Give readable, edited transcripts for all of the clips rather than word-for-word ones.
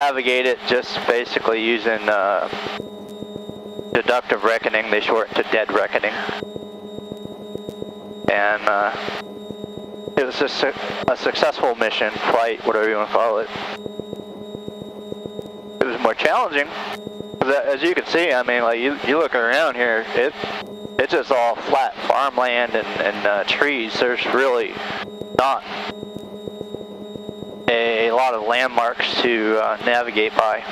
navigate it just basically using deductive reckoning. They shorten to dead reckoning. And it was a successful mission, flight, whatever you want to call it. It was more challenging. As you can see, I mean, like you look around here, it's just all flat farmland and trees. There's really not a lot of landmarks to navigate by.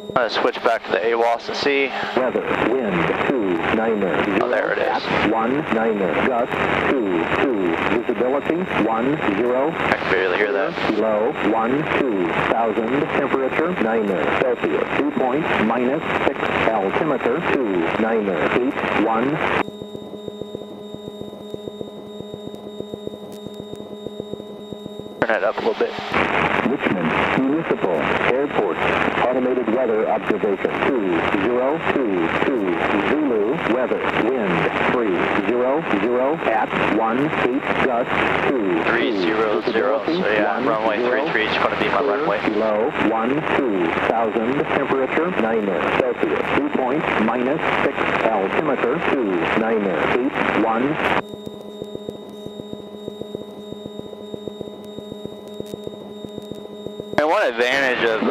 I'm going to switch back to the AWOS and see. Weather, wind, 2-9er. Oh, there it is. 1-9er. Gust, 2-2. Visibility, 1-0. I can barely hear that. Below, 1-2,000. Temperature, 9er. Celsius. Dew point, -6. Altimeter, 2-9er. Heat, 1. Turn that up a little bit. Richmond, Municipal, Airport, Automated Weather Observation, 2022, Zulu, weather, wind, 30, at 18, gust, 300, so yeah, runway 33 is going to be my runway. Below, 1-2,000, temperature, 9er, Celsius, dew point, -6, altimeter, 2-9er, heat, 1. And one advantage of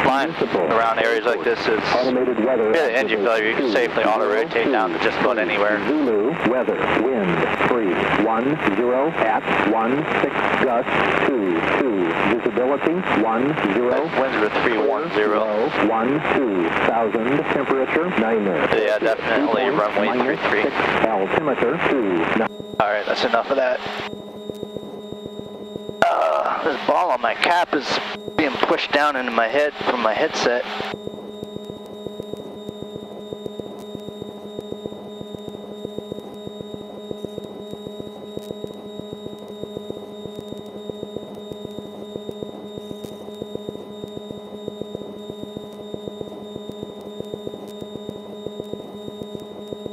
flying around areas like this is if you have an engine failure, you can safely auto-rotate down to just about anywhere. Zulu, weather, wind, 3-10, at 16, gust, 2-2, visibility, 10. Winds were 310. 1-2,000, temperature, 9er. Yeah, definitely runway 33. Altimeter, 2. Alright, that's enough of that. This ball on my cap is being pushed down into my head from my headset.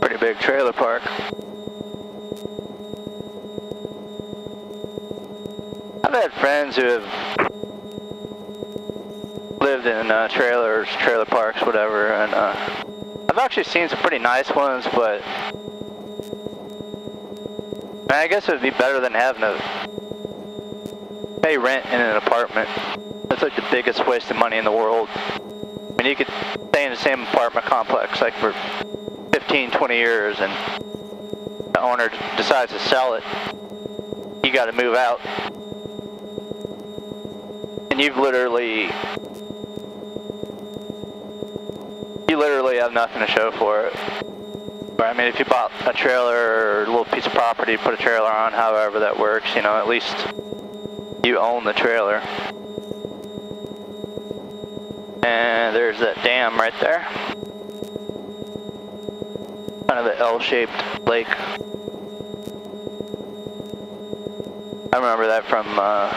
Pretty big trailer park. I've had friends who have lived in trailers, trailer parks, whatever, and I've actually seen some pretty nice ones, but I guess it would be better than having to pay rent in an apartment. That's like the biggest waste of money in the world. I mean, you could stay in the same apartment complex like for 15, 20 years, and the owner decides to sell it. You got to move out. And you literally have nothing to show for it. I mean, if you bought a trailer or a little piece of property, put a trailer on, however that works, you know, at least you own the trailer. And there's that dam right there. Kind of an L-shaped lake. I remember that from my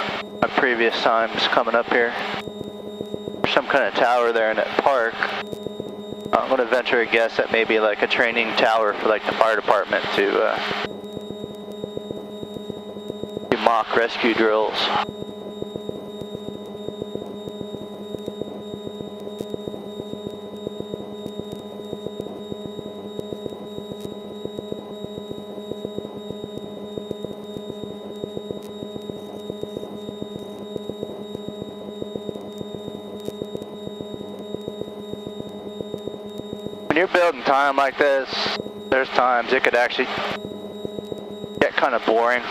previous times coming up here. There's some kind of tower there in that park. I'm going to venture a guess that maybe like a training tower for like the fire department to do mock rescue drills. When you're building time like this, there's times it could actually get kind of boring.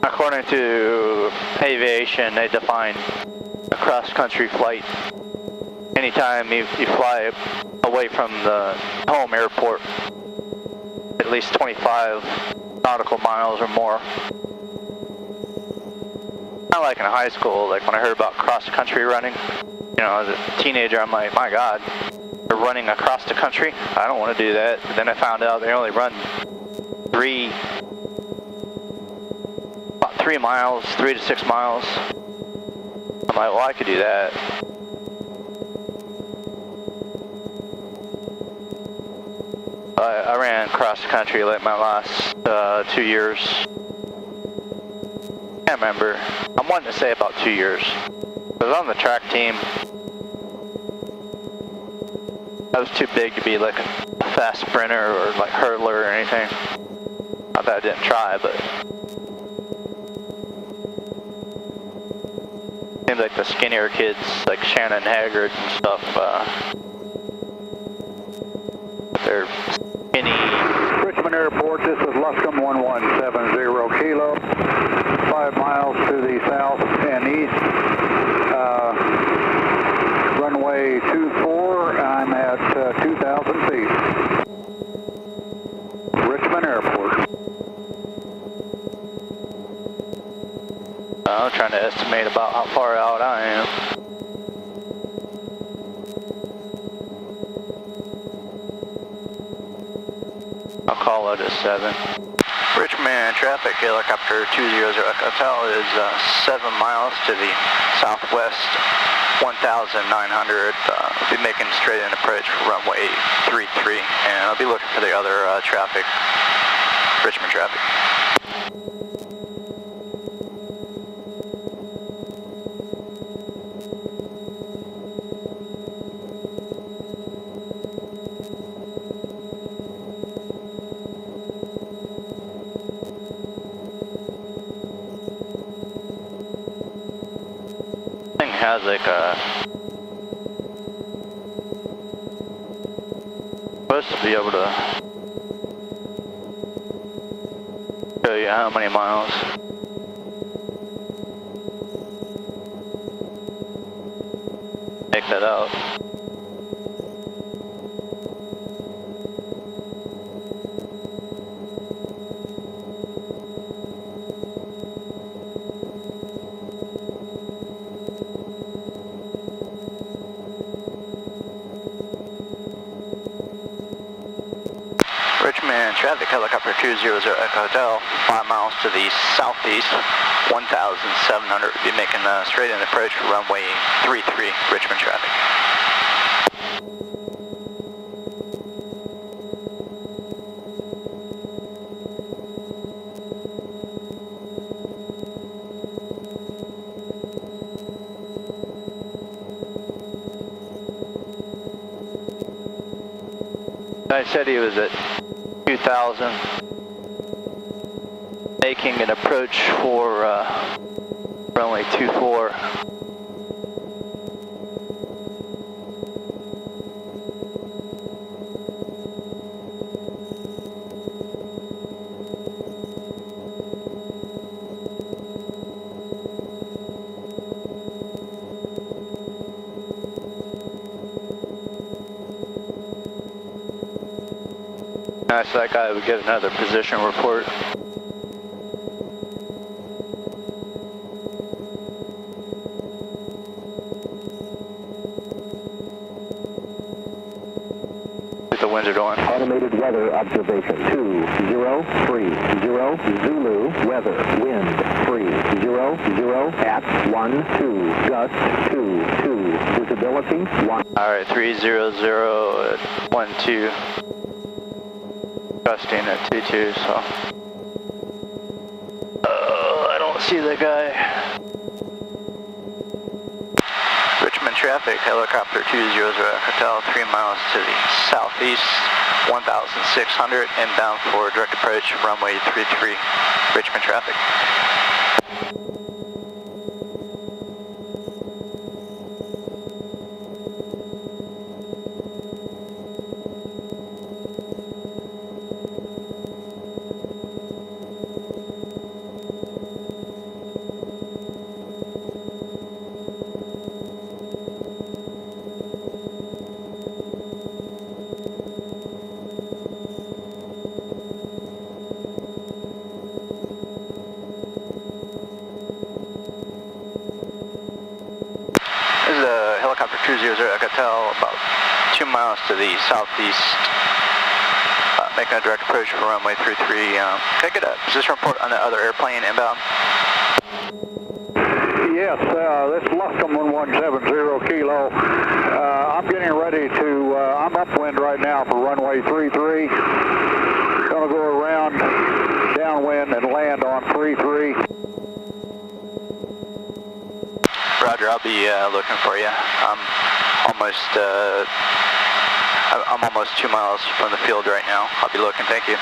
According to aviation, they define a cross-country flight anytime you fly away from the home airport at least 25 nautical miles or more. Not like in high school, like when I heard about cross-country running, you know, as a teenager, I'm like, my God, they're running across the country? I don't want to do that. But then I found out they only run about 3 miles, 3 to 6 miles. I'm like, well, I could do that. I ran cross country like my last 2 years. Can't remember. I'm wanting to say about 2 years. I was on the track team. I was too big to be like a fast sprinter or like hurdler or anything. Not that I didn't try, but seems like the skinnier kids, like Shannon Haggard and stuff, they're skinny. Richmond Airport, this is Luscombe 1170 Kilo, 5 miles to the south and east. Runway 24, I'm at 2,000 feet. Richmond Airport. I'm trying to estimate about how far out I am. I'll call it a 7. Richmond traffic, helicopter 200 Hotel is 7 miles to the southwest, 1,900. I'll be making straight in approach for runway 33, and I'll be looking for the other traffic, Richmond traffic. Has like a supposed to be able to show you how many miles. Make that out. Richmond traffic, helicopter 200 Echo Hotel, 5 miles to the southeast, 1,700. Be making a straight in approach for runway 33, Richmond traffic. I said he was at 2,000, making an approach for runway 24. Nice, that guy would get another position report. The winds are doing. Automated weather observation 2030 Zulu weather wind 30 at 12 gust 22 visibility 1. All right, 300 at 12. Gusting at 22, so I don't see the guy. Richmond traffic, helicopter 200 Hotel, 3 miles to the southeast, 1,600, inbound for direct approach, runway 33, Richmond traffic. This is a helicopter 200 Hotel, about 2 miles to the southeast, making a direct approach for runway 33. Can I get a position report on the other airplane inbound? Yes, this is Luscombe 1170 Kilo. I'm getting ready to, I'm upwind right now for runway 33. 1, downwind, and land on 3-3. Roger, I'll be looking for you. I'm almost 2 miles from the field right now. I'll be looking, thank you.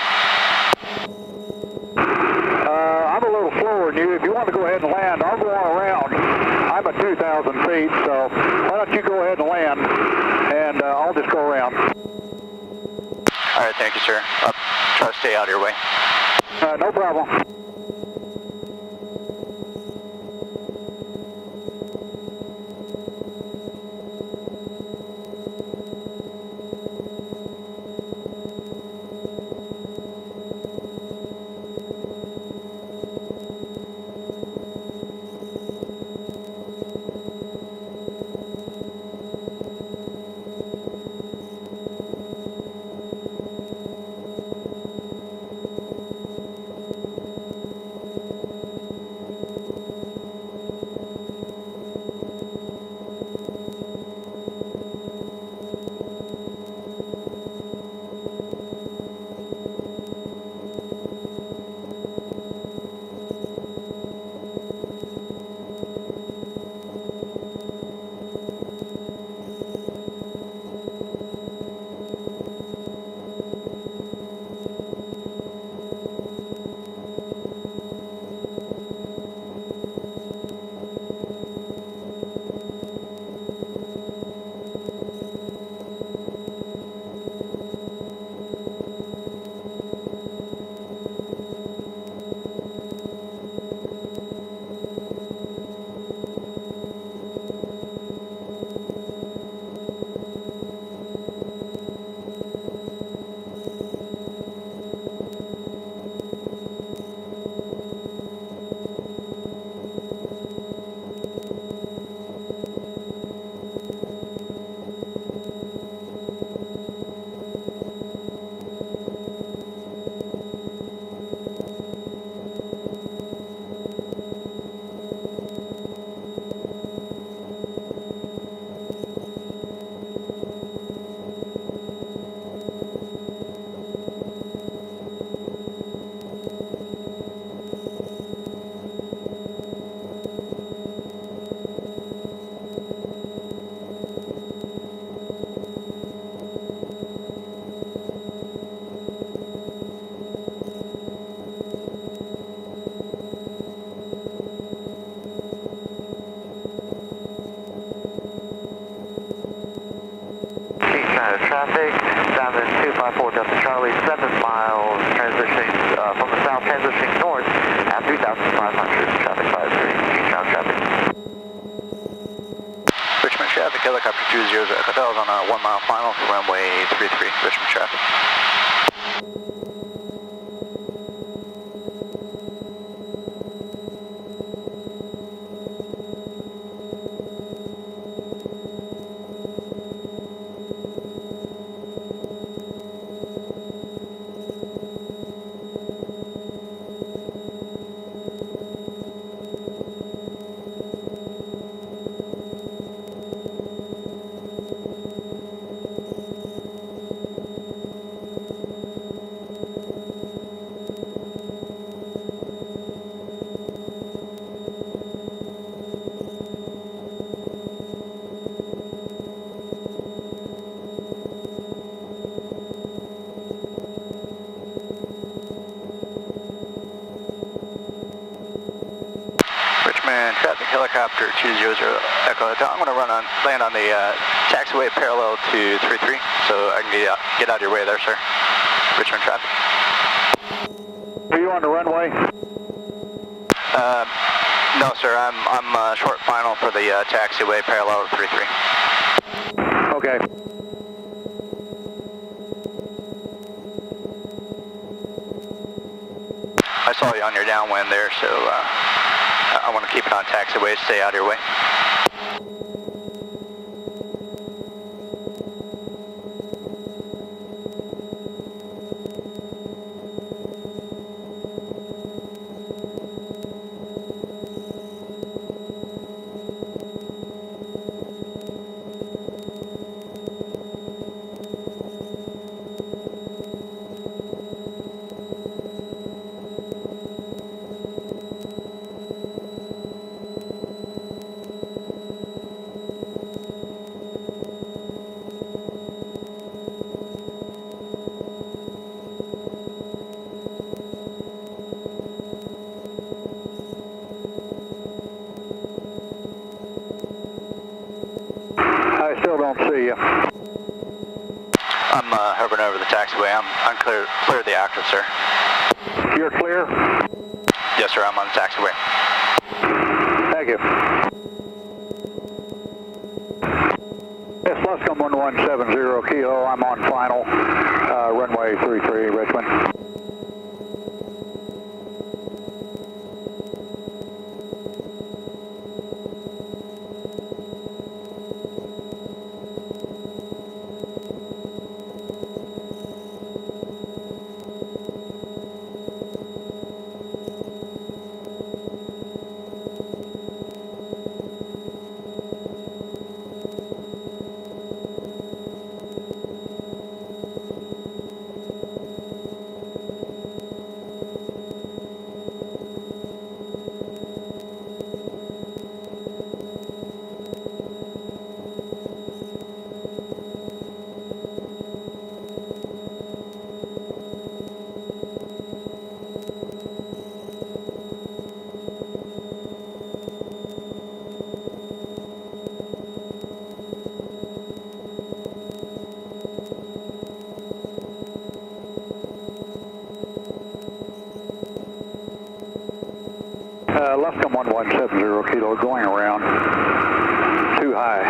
I'm a little slower than you. If you want to go ahead and land, I'll go on around. I'm at 2,000 feet, so why don't you go ahead and land, and I'll just go around. All right, thank you, sir. I'll try to stay out of your way. No problem. Traffic, Diamond 254 Delta Charlie, 7 miles, transitioning from the south, transitioning north at 3,500, traffic 53, Keystone traffic. Richmond traffic, helicopter 20 Echo Delta on a 1 mile final for runway 33, Richmond traffic. Traffic helicopter 200 Echo Hotel. I'm going to land on the taxiway parallel to 33, so I can get out of your way there, sir. Richmond traffic. Are you on the runway? No, sir. I'm short final for the taxiway parallel to 33. Okay. I saw you on your downwind there, so I want to keep it on taxiway, stay out of your way. I'm hovering over the taxiway. I'm clear of the active, sir. You're clear? Yes, sir. I'm on the taxiway. Thank you. Yes, Luscombe 1170 Kilo. I'm on final. Runway 33, Richmond. Luscombe 1170 Kilo, going around. Too high.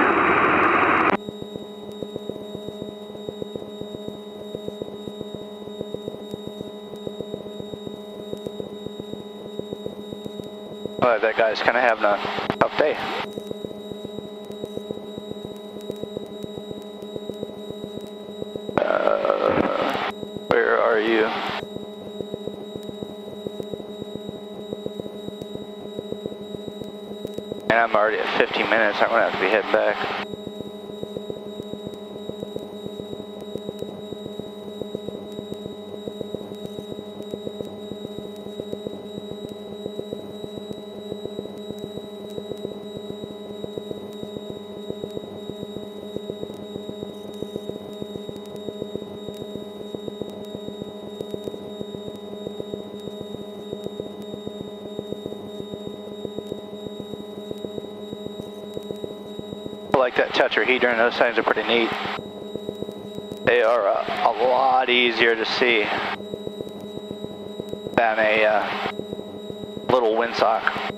Oh, that guy's kind of having a tough day. Where are you? And I'm already at 15 minutes. I'm going to have to be heading back. I like that tetrahedron. Those signs are pretty neat. They are a lot easier to see than a little windsock.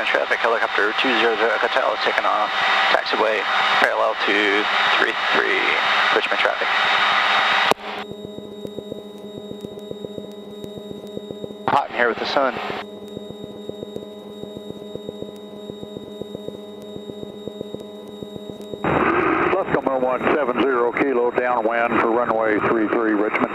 Traffic, helicopter 200 Qatar is taking off, taxiway parallel to 33, Richmond traffic. Hot in here with the sun. Luscombe 1170 Kilo, downwind for runway 33, Richmond.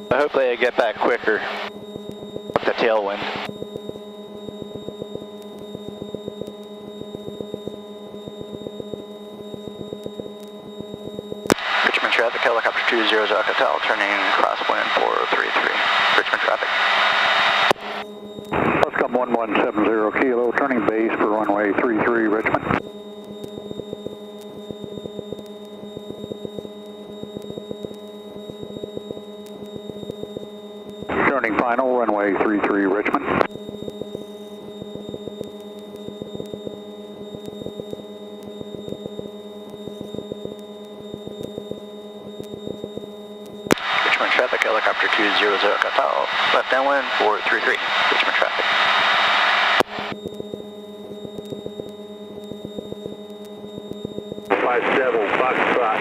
Hopefully I get back quicker with the tailwind. Richmond traffic, helicopter 20 Qatar, turning crosswind 433. Richmond traffic. Luscombe 1170 Kilo, turning base for runway 33, Richmond. Turning final, runway 33, Richmond. Richmond traffic, helicopter 200 Qatar, left downwind 433, Richmond traffic. Foxtrot,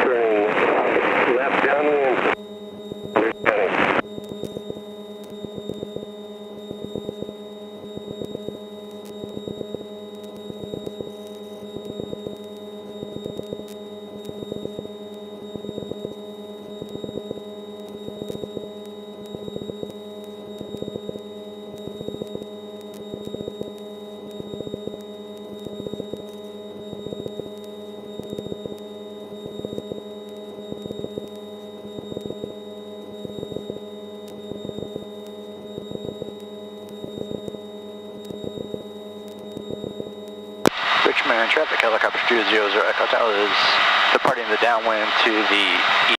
turning left downwind. Man, traffic helicopter 200 Echo Tower is departing the downwind to the east.